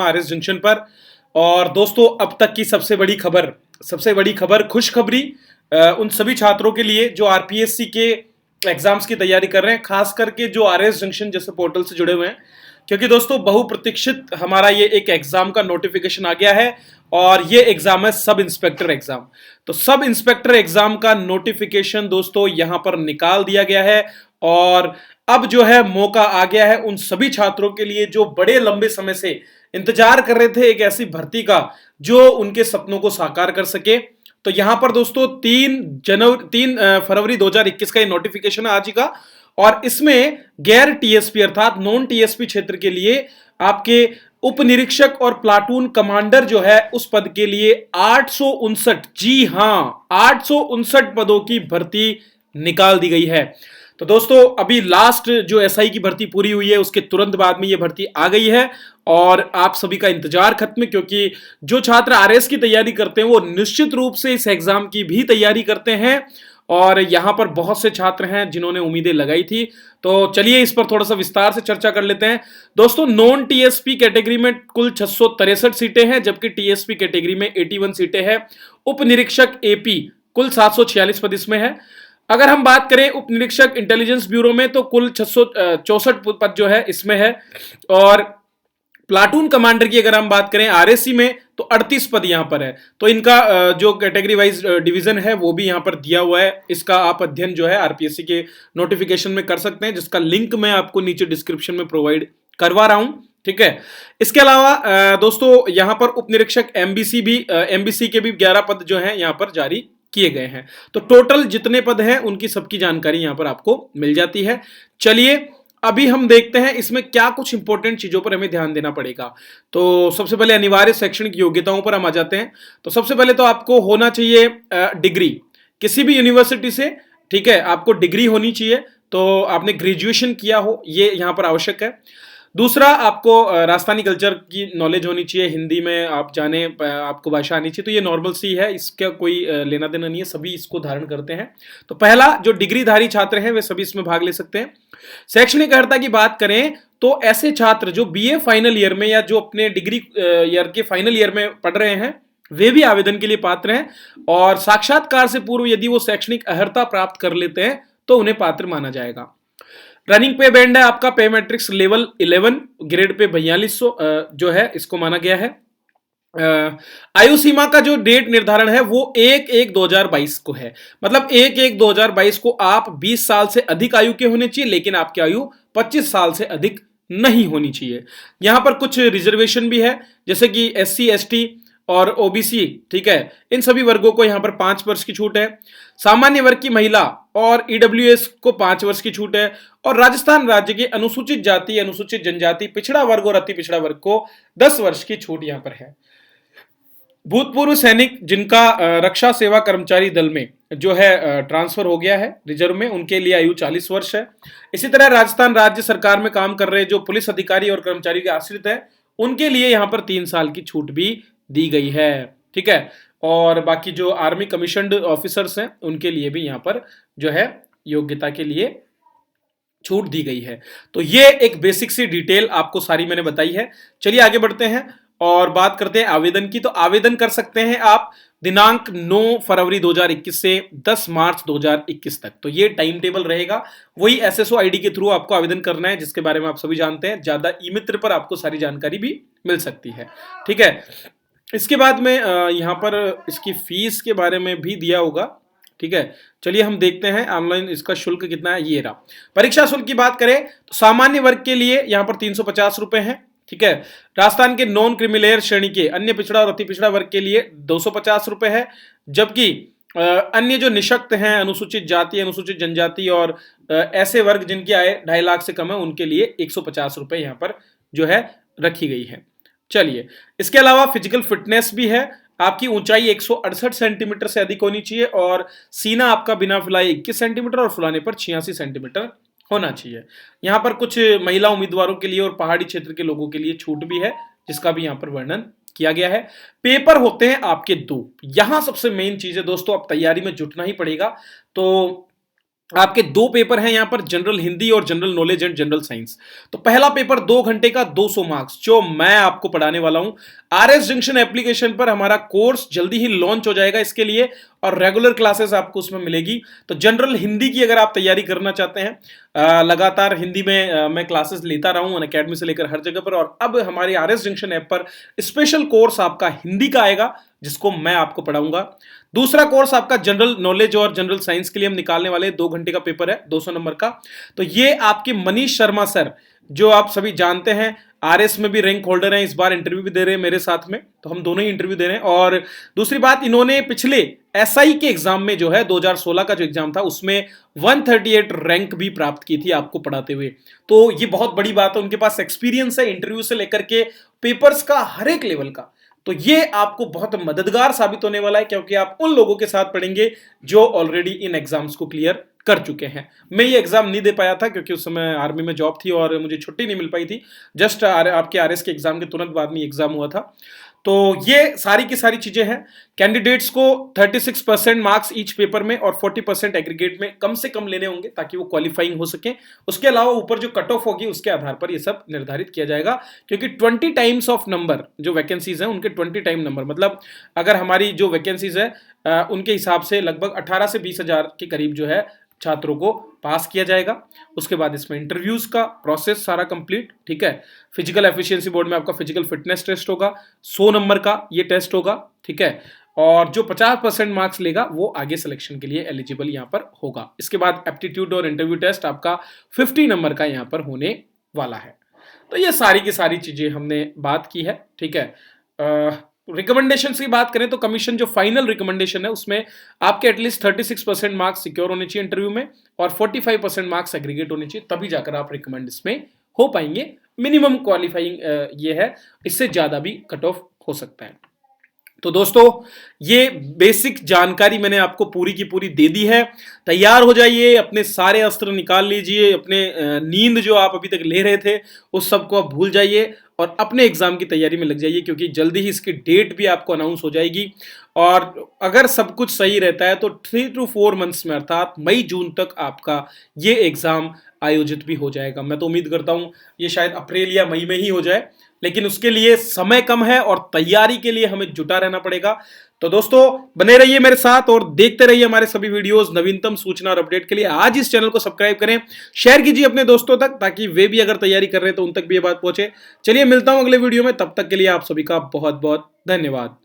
RS junction पर। और दोस्तों अब तक की सबसे बड़ी खबर खुशखबरी उन सभी छात्रों के लिए जो आरपीएससी के एग्जाम्स की तैयारी कर रहे हैं, खास करके जो आरएस जंक्शन जैसे पोर्टल से जुड़े हुए हैं। क्योंकि दोस्तों बहुप्रतीक्षित हमारा ये एक एग्जाम का नोटिफिकेशन आ गया है और ये एग्जाम है सब इंस्पेक्टर एग्जाम। तो सब इंस्पेक्टर एग्जाम का नोटिफिकेशन दोस्तों यहां पर निकाल दिया गया है और अब जो है मौका आ गया है उन सभी छात्रों के लिए जो बड़े लंबे समय से इंतजार कर रहे थे एक ऐसी भर्ती का जो उनके सपनों को साकार कर सके। तो यहां पर दोस्तों 3 फरवरी 2021 का ये नोटिफिकेशन आ चुका और इसमें गैर टीएसपी अर्थात नॉन टीएसपी क्षेत्र के लिए आपके उप निरीक्षक और प्लाटून कमांडर जो है उस पद के लिए 859, जी हां 859 पदों की भर्ती निकाल दी गई है। तो दोस्तों अभी लास्ट जो एसआई की भर्ती पूरी हुई है उसके तुरंत बाद में ये भर्ती आ गई है और आप सभी का इंतजार खत्म है, क्योंकि जो छात्र आरएस की तैयारी करते हैं वो निश्चित रूप से इस एग्जाम की भी तैयारी करते हैं और यहां पर बहुत से छात्र हैं जिन्होंने उम्मीदें लगाई थी। तो चलिए इस पर थोड़ा सा विस्तार से चर्चा कर लेते हैं। दोस्तों नॉन टीएसपी कैटेगरी में कुल 663 सीटें हैं, जबकि टीएसपी कैटेगरी में 81 सीटें हैं। उप निरीक्षक एपी कुल 746 पद इसमें है। अगर हम बात करें उप निरीक्षक इंटेलिजेंस ब्यूरो में तो कुल 664 पद जो है इसमें है और प्लाटून कमांडर की अगर हम बात करें आरएससी में तो 38 पद यहां पर है। तो इनका जो कैटेगरी वाइज डिवीजन है वो भी यहां पर दिया हुआ है। इसका आप अध्ययन जो है आरपीएससी के नोटिफिकेशन में कर सकते हैं, जिसका लिंक मैं आपको नीचे डिस्क्रिप्शन में प्रोवाइड करवा रहा हूं। ठीक है, इसके अलावा दोस्तों यहां पर उप निरीक्षक एमबीसी के भी 11 पद जो है यहां पर जारी किए गए हैं। तो टोटल जितने पद हैं उनकी सबकी जानकारी यहां पर आपको मिल जाती है। चलिए अभी हम देखते हैं इसमें क्या कुछ इंपॉर्टेंट चीजों पर हमें ध्यान देना पड़ेगा। तो सबसे पहले अनिवार्य शैक्षणिक योग्यताओं पर हम आ जाते हैं। तो सबसे पहले तो आपको होना चाहिए डिग्री किसी भी यूनिवर्सिटी से। ठीक है, आपको डिग्री होनी चाहिए, तो आपने ग्रेजुएशन किया हो ये यहां पर आवश्यक है। दूसरा, आपको राजस्थानी कल्चर की नॉलेज होनी चाहिए, हिंदी में आप जाने, आपको भाषा आनी चाहिए। तो ये नॉर्मल सी है, इसका कोई लेना देना नहीं है, सभी इसको धारण करते हैं। तो पहला जो डिग्रीधारी छात्र हैं वे सभी इसमें भाग ले सकते हैं। शैक्षणिक अर्हता की बात करें तो ऐसे छात्र जो बीए फाइनल ईयर में या जो अपने डिग्री ईयर के फाइनल ईयर में पढ़ रहे हैं वे भी आवेदन के लिए पात्र हैं और साक्षात्कार से पूर्व यदि वो शैक्षणिक अर्हता प्राप्त कर लेते हैं तो उन्हें पात्र माना जाएगा। रनिंग पे बैंड है आपका पे मैट्रिक्स लेवल 11 ग्रेड पे 4200 जो है इसको माना गया है। आयु सीमा का जो डेट निर्धारण है वो 1/1/2022 को है। मतलब 1/1/2022 को आप 20 साल से अधिक आयु के होने चाहिए, लेकिन आपकी आयु 25 साल से अधिक नहीं होनी चाहिए। यहां पर कुछ रिजर्वेशन भी है, जैसे कि SC ST और ओबीसी, ठीक है, इन सभी वर्गों को यहां पर 5 वर्ष की छूट है। सामान्य वर्ग की महिला और ईडब्ल्यूएस को 5 वर्ष की छूट है और राजस्थान राज्य के अनुसूचित जाति, अनुसूचित जनजाति, पिछड़ा वर्ग और अति पिछड़ा वर्ग को 10 वर्ष की छूट यहां पर है। भूतपूर्व सैनिक जिनका रक्षा सेवा कर्मचारी दल में जो है ट्रांसफर हो गया है रिजर्व में, उनके लिए आयु 40 वर्ष है। इसी तरह राजस्थान राज्य सरकार में काम कर रहे जो पुलिस अधिकारी और कर्मचारी के आश्रित है उनके लिए यहां पर 3 साल की छूट भी दी गई है। ठीक है, और बाकी जो आर्मी कमीशन्ड ऑफिसर्स हैं उनके लिए भी यहां पर जो है योग्यता के लिए छूट दी गई है। तो ये एक बेसिक सी डिटेल आपको सारी मैंने बताई है। चलिए आगे बढ़ते हैं और बात करते हैं आवेदन की। तो आवेदन कर सकते हैं आप दिनांक 9 फरवरी 2021 से 10 मार्च 2021 तक। तो ये टाइम टेबल रहेगा। वही एसएसओ आईडी के थ्रू आपको आवेदन करना है, जिसके बारे में आप सभी जानते हैं। ज्यादा ई मित्र पर आपको सारी जानकारी भी मिल सकती है। ठीक है, इसके बाद में यहां पर इसकी फीस के बारे में भी दिया होगा। ठीक है, चलिए हम देखते हैं ऑनलाइन इसका शुल्क कितना है। ये रहा। परीक्षा शुल्क की बात करें तो सामान्य वर्ग के लिए यहां पर 350 रुपए है। ठीक है, राजस्थान के नॉन क्रिमिलेयर श्रेणी के अन्य पिछड़ा और अति पिछड़ा वर्ग के लिए 250 रुपए है, जबकि अन्य जो निशक्त हैं, अनुसूचित जाति, अनुसूचित जनजाति और ऐसे वर्ग जिनकी आय 2.5 लाख से कम है उनके लिए 150 रुपए यहां पर जो है रखी गई है। चलिए, इसके अलावा फिजिकल फिटनेस भी है। आपकी ऊंचाई 168 सेंटीमीटर से अधिक होनी चाहिए और सीना आपका बिना फुलाए 21 सेंटीमीटर और फुलाने पर 86 सेंटीमीटर होना चाहिए। यहां पर कुछ महिला उम्मीदवारों के लिए और पहाड़ी क्षेत्र के लोगों के लिए छूट भी है, जिसका भी यहां पर वर्णन किया गया है। पेपर होते हैं आपके 2। यहां सबसे मेन चीज है दोस्तों, अब तैयारी में जुटना ही पड़ेगा। तो आपके दो पेपर हैं यहां पर, जनरल हिंदी और general knowledge and general science. तो पहला पेपर 2 घंटे का 200 मार्क्स जो मैं आपको पढ़ाने वाला हूं। आरएस जंक्शन एप्लीकेशन पर हमारा कोर्स जल्दी ही लॉन्च हो जाएगा इसके लिए, और रेगुलर क्लासेस आपको उसमें मिलेगी। तो जनरल हिंदी की अगर आप तैयारी करना चाहते हैं, लगातार हिंदी में मैं क्लासेस लेता रहा हूं अकेडमी से लेकर हर जगह पर, और अब हमारी आरएस जंक्शन ऐप पर स्पेशल कोर्स आपका हिंदी का आएगा जिसको मैं आपको पढ़ाऊंगा। दूसरा कोर्स आपका जनरल नॉलेज और जनरल साइंस के लिए हम निकालने वाले 2 घंटे का पेपर है 200 नंबर का। तो ये आपके मनीष शर्मा सर, जो आप सभी जानते हैं, आरएस में भी रैंक होल्डर हैं, इस बार इंटरव्यू भी दे रहे हैं मेरे साथ में, तो हम दोनों ही इंटरव्यू दे रहे हैं। और दूसरी बात, इन्होंने पिछले एसआई के एग्जाम में जो है 2016 का जो एग्जाम था उसमें 138 रैंक भी प्राप्त की थी आपको पढ़ाते हुए। तो ये बहुत बड़ी बात है, उनके पास एक्सपीरियंस है इंटरव्यू से लेकर के पेपर्स का हर एक लेवल का। तो ये आपको बहुत मददगार साबित होने वाला है, क्योंकि आप उन लोगों के साथ पढ़ेंगे जो ऑलरेडी इन एग्जाम्स को क्लियर कर चुके हैं। मैं ये एग्जाम नहीं दे पाया था क्योंकि उस समय आर्मी में जॉब थी और मुझे छुट्टी नहीं मिल पाई थी। जस्ट आपके आरएस के एग्जाम के तुरंत बाद में एग्जाम हुआ था। तो ये सारी की सारी चीजें हैं। कैंडिडेट्स को 36% मार्क्स ईच पेपर में और 40% एग्रीगेट में कम से कम लेने होंगे ताकि वो क्वालिफाइंग हो सके। उसके अलावा ऊपर जो कट ऑफ होगी उसके आधार पर ये सब निर्धारित किया जाएगा, क्योंकि 20 टाइम्स ऑफ नंबर जो वैकेंसीज हैं उनके 20 टाइम नंबर, मतलब अगर हमारी जो वैकेंसीज है उनके हिसाब से लगभग 18 से 20 हजार के करीब जो है छात्रों को पास किया जाएगा। उसके बाद इसमें इंटरव्यूज का प्रोसेस सारा कंप्लीट, ठीक है। फिजिकल एफिशिएंसी बोर्ड में आपका फिजिकल फिटनेस टेस्ट होगा, 100 नंबर का ये टेस्ट होगा, ठीक है। और जो 50% मार्क्स लेगा वो आगे सिलेक्शन के लिए एलिजिबल यहां पर होगा। इसके बाद एप्टीट्यूड और इंटरव्यू टेस्ट आपका 50 नंबर का यहां पर होने वाला है। तो ये सारी की सारी चीजें हमने बात की है, ठीक है। रिकमेंडेशन की बात करें तो कमीशन जो फाइनल रिकमेंडेशन है उसमें आपके एटलीस्ट 36% मार्क्स सिक्योर होने चाहिए इंटरव्यू में और 45% मार्क्स एग्रीगेट होने चाहिए, तभी जाकर आप रिकमेंड इसमें हो पाएंगे। मिनिमम क्वालिफाइंग ये है, इससे ज्यादा भी कट ऑफ हो सकता है। तो दोस्तों ये बेसिक जानकारी मैंने आपको पूरी की पूरी दे दी है। तैयार हो जाइए, अपने सारे अस्त्र निकाल लीजिए, अपने नींद जो आप अभी तक ले रहे थे उस सब को आप भूल जाइए और अपने एग्जाम की तैयारी में लग जाइए, क्योंकि जल्दी ही इसकी डेट भी आपको अनाउंस हो जाएगी। और अगर सब कुछ सही रहता है तो 3 to 4 मंथ्स में अर्थात मई जून तक आपका ये एग्जाम आयोजित भी हो जाएगा। मैं तो उम्मीद करता हूं ये शायद अप्रैल या मई में ही हो जाए, लेकिन उसके लिए समय कम है और तैयारी के लिए हमें जुटा रहना पड़ेगा। तो दोस्तों बने रहिए मेरे साथ और देखते रहिए हमारे सभी वीडियोस नवीनतम सूचना और अपडेट के लिए। आज इस चैनल को सब्सक्राइब करें, शेयर कीजिए अपने दोस्तों तक, ताकि वे भी अगर तैयारी कर रहे हैं तो उन तक भी ये बात पहुंचे। चलिए मिलता हूं अगले वीडियो में, तब तक के लिए आप सभी का बहुत बहुत धन्यवाद।